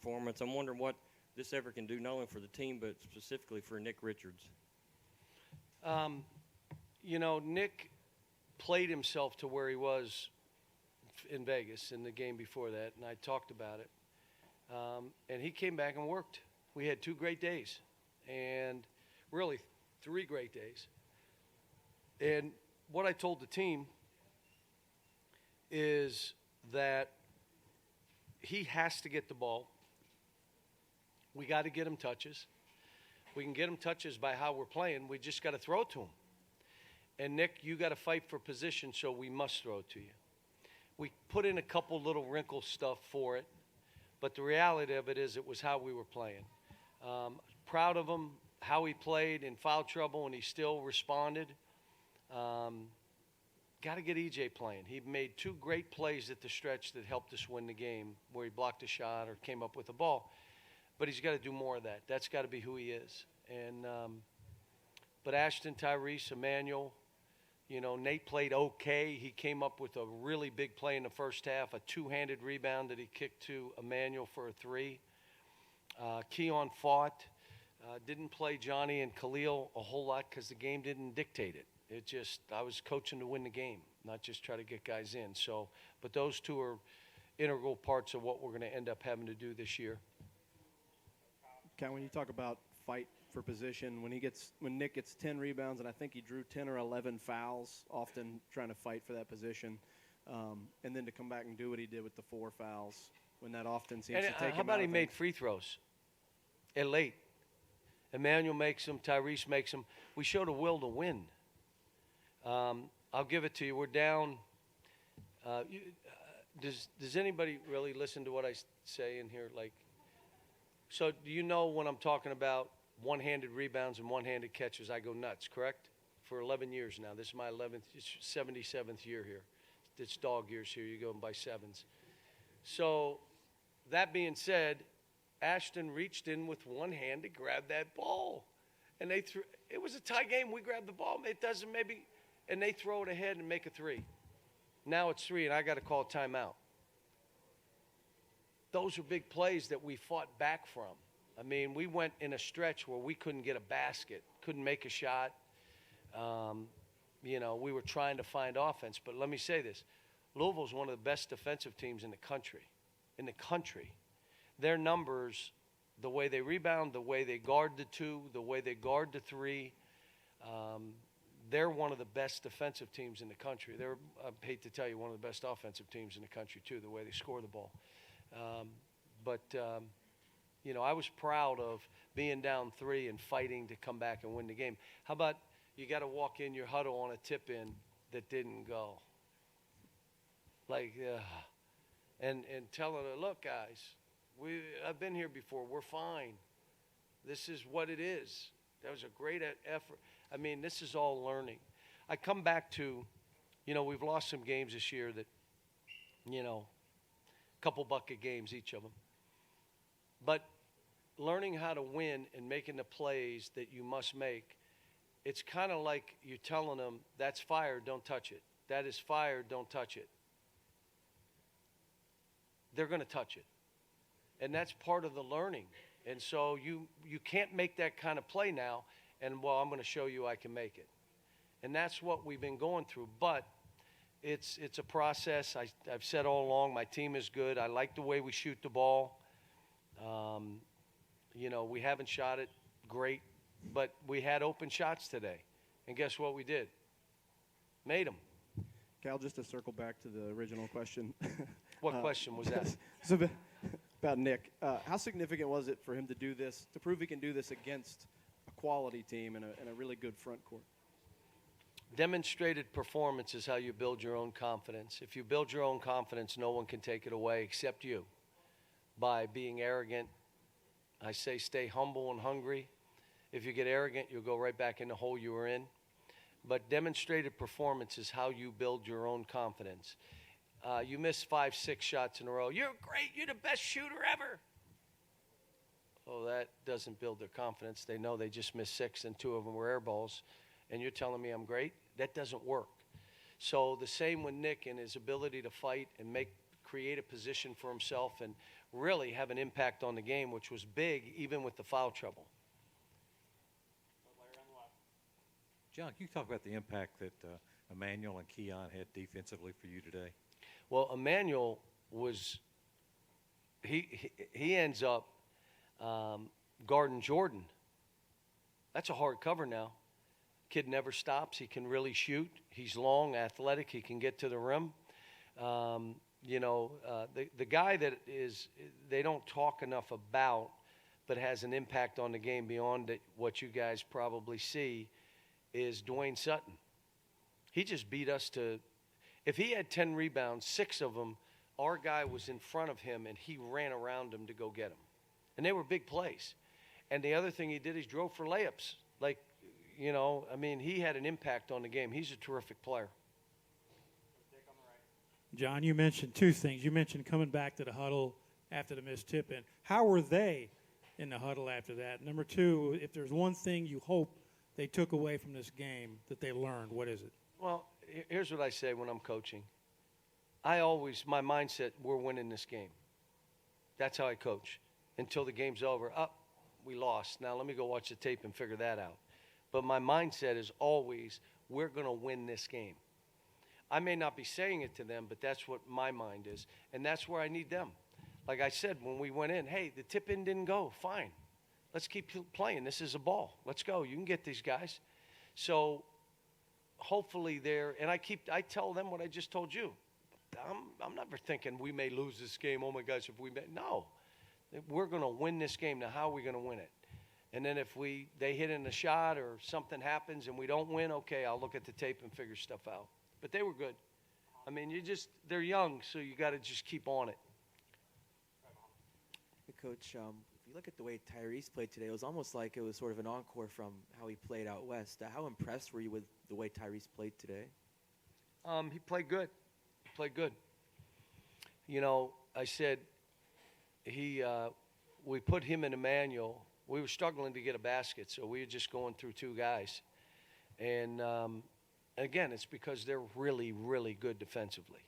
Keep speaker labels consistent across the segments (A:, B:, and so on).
A: performance. I'm wondering what this ever can do, not only for the team, but specifically for Nick Richards.
B: Nick played himself to where he was in Vegas in the game before that, and I talked about it. And he came back and worked. We had 2 great days, and really 3 great days. And what I told the team is that he has to get the ball. We got to get him touches. We can get him touches by how we're playing. We just got to throw it to him. And, Nick, you got to fight for position, so we must throw it to you. We put in a couple little wrinkle stuff for it, but the reality of it is it was how we were playing. Proud of him, how he played in foul trouble, and he still responded. Got to get EJ playing. He made 2 great plays at the stretch that helped us win the game, where he blocked a shot or came up with a ball. But he's got to do more of that. That's got to be who he is. And but Ashton, Tyrese, Emmanuel, Nate played okay. He came up with a really big play in the first half, a 2-handed rebound that he kicked to Emmanuel for a 3. Keon fought. Didn't play Johnny and Khalil a whole lot because the game didn't dictate it. I was coaching to win the game, not just try to get guys in. So, but those 2 are integral parts of what we're going to end up having to do this year.
C: Ken, when you talk about fight for position, when Nick gets 10 rebounds, and I think he drew 10 or 11 fouls, often trying to fight for that position, and then to come back and do what he did with the 4 fouls, when that often seems to take him out.
B: How about he made free throws at late? Emmanuel makes them, Tyrese makes them. We showed a will to win. I'll give it to you. We're down. Does anybody really listen to what I say in here? So do you know when I'm talking about one-handed rebounds and one-handed catches, I go nuts, correct? For 11 years now. This is my 77th year here. It's dog years here. You go by 7s. So that being said, Ashton reached in with one hand to grab that ball. And they threw. It was a tie game. We grabbed the ball. It doesn't maybe. And they throw it ahead and make a 3. Now it's 3, and I got to call timeout. Those are big plays that we fought back from. I mean, we went in a stretch where we couldn't get a basket, couldn't make a shot. We were trying to find offense. But let me say this. Louisville's one of the best defensive teams in the country. Their numbers, the way they rebound, the way they guard the 2, the way they guard the 3, they're one of the best defensive teams in the country. They're, I hate to tell you, one of the best offensive teams in the country, too, the way they score the ball. I was proud of being down 3 and fighting to come back and win the game. How about you got to walk in your huddle on a tip-in that didn't go? And telling her, look, guys, I've been here before. We're fine. This is what it is. That was a great effort. I mean, this is all learning. I come back to, we've lost some games this year that, couple bucket games, each of them. But learning how to win and making the plays that you must make, it's kind of like you're telling them, that's fire, don't touch it. That is fire, don't touch it. They're going to touch it. And that's part of the learning. And so you can't make that kind of play now, and, I'm going to show you I can make it. And that's what we've been going through. But it's a process. I've said all along, my team is good. I like the way we shoot the ball. We haven't shot it great, but we had open shots today. And guess what we did? Made them.
C: Cal, just to circle back to the original question.
B: What question was that?
C: About Nick. How significant was it for him to do this, to prove he can do this against a quality team and a really good front court?
B: Demonstrated performance is how you build your own confidence. If you build your own confidence, no one can take it away except you. By being arrogant, I say stay humble and hungry. If you get arrogant, you'll go right back in the hole you were in. But demonstrated performance is how you build your own confidence. You miss 5, 6 shots in a row. You're great. You're the best shooter ever. Oh, that doesn't build their confidence. They know they just missed 6 and 2 of them were air balls. And you're telling me I'm great? That doesn't work. So the same with Nick and his ability to fight and create a position for himself and really have an impact on the game, which was big even with the foul trouble.
D: John, can you talk about the impact that Emmanuel and Keon had defensively for you today?
B: Well, Emmanuel was he ends up guarding Jordan. That's a hard cover now. Kid never stops. He can really shoot. He's long, athletic. He can get to the rim. The guy that they don't talk enough about, but has an impact on the game beyond what you guys probably see, is Dwayne Sutton. He just beat us to – if he had 10 rebounds, 6 of them, our guy was in front of him, and he ran around him to go get them. And they were big plays. And the other thing he did is drove for layups. He had an impact on the game. He's a terrific player.
E: John, you mentioned 2 things. You mentioned coming back to the huddle after the missed tip-in. How were they in the huddle after that? Number 2, if there's one thing you hope they took away from this game that they learned, what is it?
B: Well, here's what I say when I'm coaching. My mindset, we're winning this game. That's how I coach. Until the game's over, we lost. Now let me go watch the tape and figure that out. But my mindset is always, we're going to win this game. I may not be saying it to them, but that's what my mind is. And that's where I need them. Like I said, when we went in, hey, the tip-in didn't go. Fine. Let's keep playing. This is a ball. Let's go. You can get these guys. So hopefully and I tell them what I just told you. I'm never thinking we may lose this game. Oh, my gosh, if we may. No. We're going to win this game. Now, how are we going to win it? And then if they hit in a shot or something happens and we don't win, okay, I'll look at the tape and figure stuff out. But they were good. I mean, they're young, so you got to just keep on it.
F: Hey, Coach, if you look at the way Tyrese played today, it was almost like it was sort of an encore from how he played out west. How impressed were you with the way Tyrese played today?
B: He played good. I said we put him in Emmanuel. We were struggling to get a basket, so we were just going through 2 guys. And, again, it's because they're really, really good defensively.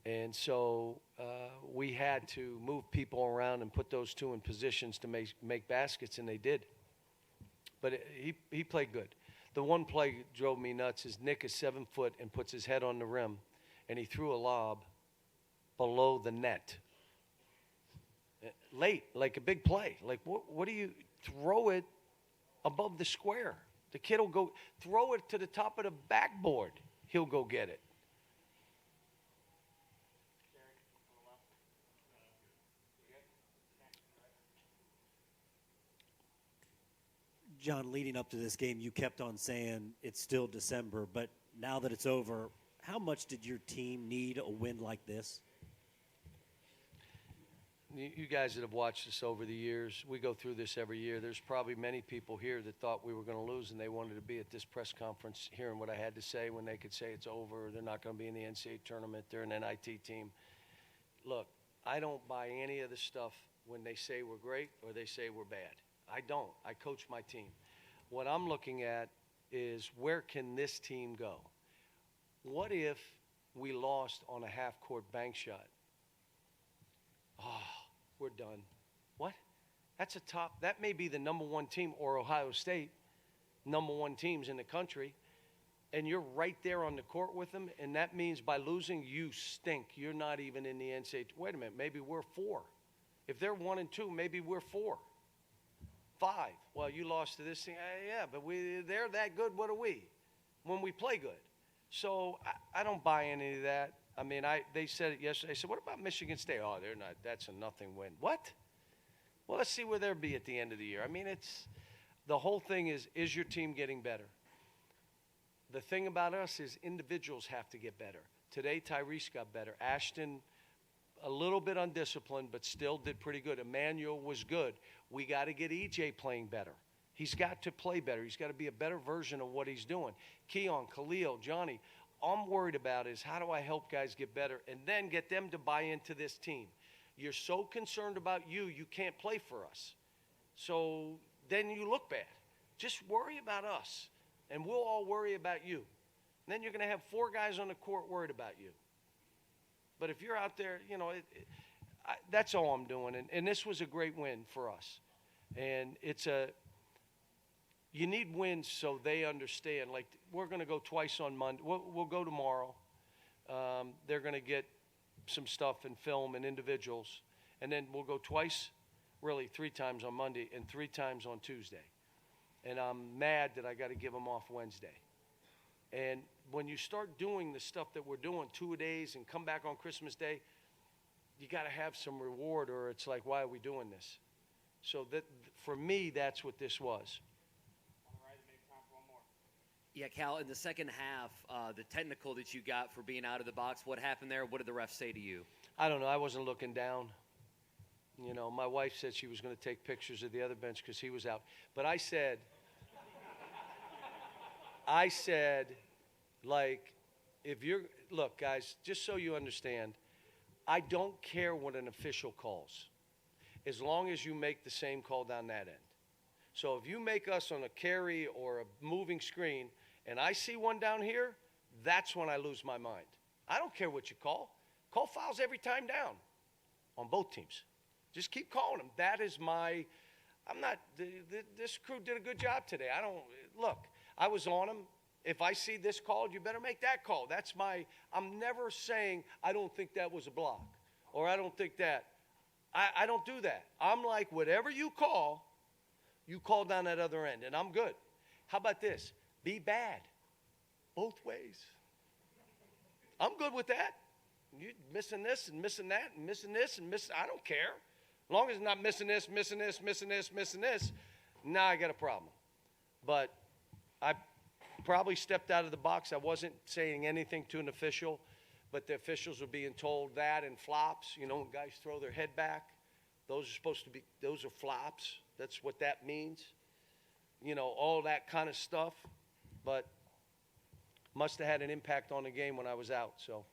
B: And so we had to move people around and put those 2 in positions to make baskets, and they did. But he played good. The one play drove me nuts is Nick is 7 foot and puts his head on the rim, and he threw a lob below the net. Late, like a big play. Like, what do you throw it above the square? The kid will go throw it to the top of the backboard. He'll go get it.
G: John, leading up to this game, you kept on saying it's still December, but now that it's over, how much did your team need a win like this?
B: You guys that have watched us over the years, we go through this every year. There's probably many people here that thought we were going to lose, and they wanted to be at this press conference hearing what I had to say when they could say it's over, they're not going to be in the NCAA tournament, they're an NIT team. Look, I don't buy any of the stuff when they say we're great or they say we're bad. I don't. I coach my team. What I'm looking at is where can this team go? What if we lost on a half-court bank shot? Oh, we're done. What? That may be the number 1 team, or Ohio State, number 1 teams in the country, and you're right there on the court with them, and that means by losing, you stink. You're not even in the NCAA. Wait a minute, maybe we're 4. If they're 1 and 2, maybe we're 4. 5. Well, you lost to this thing. Yeah, but they're that good. What are we? When we play good. So I don't buy any of that. I mean, they said it yesterday. They said, what about Michigan State? Oh, they're not. That's a nothing win. What? Well, let's see where they'll be at the end of the year. I mean, the whole thing is your team getting better? The thing about us is individuals have to get better. Today, Tyrese got better. Ashton, a little bit undisciplined, but still did pretty good. Emmanuel was good. We got to get EJ playing better. He's got to play better. He's got to be a better version of what he's doing. Keon, Khalil, Johnny, all I'm worried about is how do I help guys get better and then get them to buy into this team. You're so concerned about you can't play for us. So then you look bad. Just worry about us, and we'll all worry about you. And then you're going to have 4 guys on the court worried about you. But if you're out there, that's all I'm doing. And this was a great win for us. And you need wins so they understand. Like, we're going to go twice on Monday. We'll go tomorrow. They're going to get some stuff and film and individuals. And then we'll go twice, really 3 times on Monday and 3 times on Tuesday. And I'm mad that I got to give them off Wednesday. And when you start doing the stuff that we're doing 2 days and come back on Christmas Day, you got to have some reward, or it's like, why are we doing this? So that, for me, that's what this was.
H: Yeah, Cal, in the second half, the technical that you got for being out of the box, what happened there? What did the ref say to you?
B: I don't know. I wasn't looking down. My wife said she was going to take pictures of the other bench because he was out. But I said, like, look, guys, just so you understand, I don't care what an official calls, as long as you make the same call down that end. So if you make us on a carry or a moving screen and I see one down here, that's when I lose my mind. I don't care what you call. Call fouls every time down on both teams. Just keep calling them. That is this crew did a good job today. I was on them. If I see this called, you better make that call. I'm never saying I don't think that was a block or I don't think that. I don't do that. I'm like, whatever you call down that other end, and I'm good. How about this? Be bad. Both ways. I'm good with that. You missing this and missing that and missing this and missing, I don't care. As long as it's not missing this, missing this, missing this, missing this, now I got a problem. But I probably stepped out of the box. I wasn't saying anything to an official, but the officials were being told that in flops. When guys throw their head back, those are flops. That's what that means. All that kind of stuff. But must have had an impact on the game when I was out. So.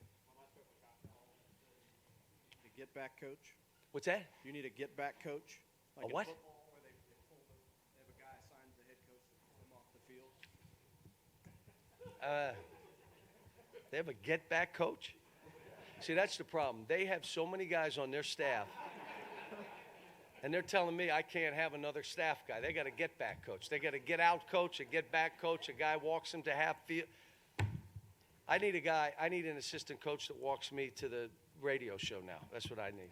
C: The get back coach.
B: What's that?
C: You need a get back coach. Like
B: A what?
C: In football, where they have a guy assigned to the head coach to pull him off the field.
B: They have a get back coach. See, that's the problem. They have so many guys on their staff. And they're telling me I can't have another staff guy. They got a get-back coach. They got a get-out coach, a get-back coach. A guy walks them to half field. I need an assistant coach that walks me to the radio show now. That's what I need.